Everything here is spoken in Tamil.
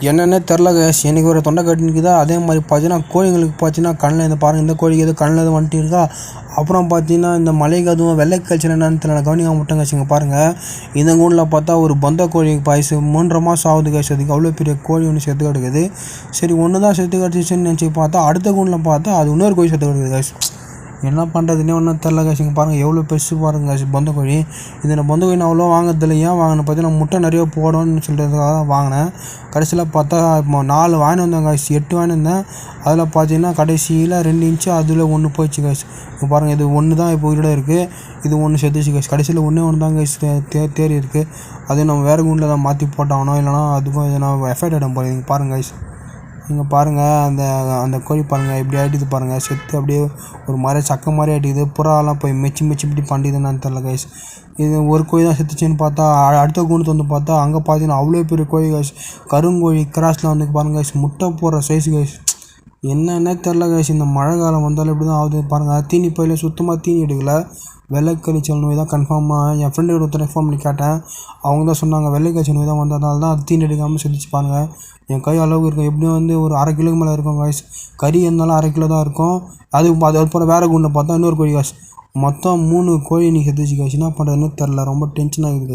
என்னன்னே தெரில கைஸ். எனக்கு ஒரு தொண்டை கட்டினுக்குதா. அதே மாதிரி பார்த்தீங்கன்னா கோழிங்களுக்கு பார்த்தீங்கன்னா கண்ணில் இந்த பாருங்கள், இந்த கோழிக்கு எது கண்ணில் எதுவும் வந்துட்டு இருக்கா. அப்புறம் பார்த்தீங்கன்னா இந்த மலைக்கு அதுவும் வெள்ளை கழிச்சல் என்னன்னு தெரியல, கவனிக்காம விட்டேன் கைஸ். இங்கே பாருங்கள், இந்த கூண்டில் பார்த்தா ஒரு பொந்த கோழி பாய்ஸ் 3.5 மாதம் ஆகுது கைஸ். அதுக்கு அவ்வளோ பெரிய கோழி ஒன்று செத்து கிடக்குது. சரி, ஒன்று தான் செத்து கிடச்சிச்சின்னு நினச்சி பார்த்தா அடுத்த கூண்டில் பார்த்தா அது இன்னொரு கோழி செத்து கிடக்குது கைஸ். என்ன பண்ணுறதுனே ஒன்றும் தெரில கைஸ். இங்கே பாருங்கள் எவ்வளோ பெருசு பாருங்கள் கைஸ் பொந்த கோழி. இதில் பொந்த கோழி நான் அவ்வளோ வாங்குறதில்ல. ஏன் வாங்கினேன் பார்த்தீங்கன்னா முட்டை நிறைய போடும்னு சொல்கிறதுக்காக தான் வாங்கினேன். கடைசியில் பார்த்தா 4 வாங்கிட்டு வந்தேன் கைஸ், 8 வாங்கிட்டு வந்தேன். அதில் பார்த்தீங்கன்னா கடைசியில் 2 இன்ச்சு அதில் 1 போயிடுச்சு கைஸ். இப்போ பாருங்கள், இது 1 தான் இப்போ உயிரோட இருக்குது, இது 1 செத்துச்சு கைஸ். கடைசியில் ஒன்றே தான் கைஸ் தேறி இருக்குது. அது நம்ம வேறு கூண்டில் தான் மாற்றி போட்டாகணும், இல்லைனா அதுக்கும் எதனா எஃபெக்ட் ஆகிடும் போல. இங்கே பாருங்கள் கைஸ், இங்கே பாருங்கள் அந்த கோழி பாருங்கள் இப்படி ஆகிட்டுது பாருங்கள். செத்து அப்படியே ஒரு மாதிரி சக்க மாதிரி ஆகிட்டுது. புறாலாம் போய் மெச்சி இப்படி பண்ணிதுன்னு தெரில கைஸ். இது ஒரு கோழி தான் செத்துச்சின்னு பார்த்தா அடுத்த கூண்டு வந்து பார்த்தா அங்கே பார்த்தீங்கன்னா அவ்வளோ பெரிய கோழி கைஸ். கருங்கோழி கிராஸில் வந்து பாருங்கள் கைஸ், முட்டை போடுற சைஸ் கைஸ். என்னென்னே தெரில கைஸ். இந்த மழை காலம் வந்தாலும் இப்படி தான் ஆகுது பாருங்கள். தீனி பையில் சுத்தமாக தீனி எடுக்கல. வெள்ளை கழிச்சல் நோய் தான் கன்ஃபார்மாக என் ஃப்ரெண்டு ஒருத்தர் ஃபோன் பண்ணி கேட்டேன். அவங்க தான் சொன்னாங்க வெள்ளை கழிச்சல் நோய் தான் வந்ததால தான் அது தீனி எடுக்காமல் செத்துச்சு பாருங்கள். என் கை அளவுக்கு இருக்கும், எப்படியும் வந்து ஒரு 1/2 கிலோக்கு மேலே இருக்கும் கைஸ். கறி இருந்தாலும் 1/2 கிலோ தான் இருக்கும். அதுக்கப்புறம் வேறு கூண்டை பார்த்தா இன்னொரு கோழி கைஸ். மொத்தம் 3 கோழி நீ செத்துச்சு கைஸ். என்ன பண்ணுறதுன்னு தெரில, ரொம்ப டென்ஷன் ஆகுது கைஸ்.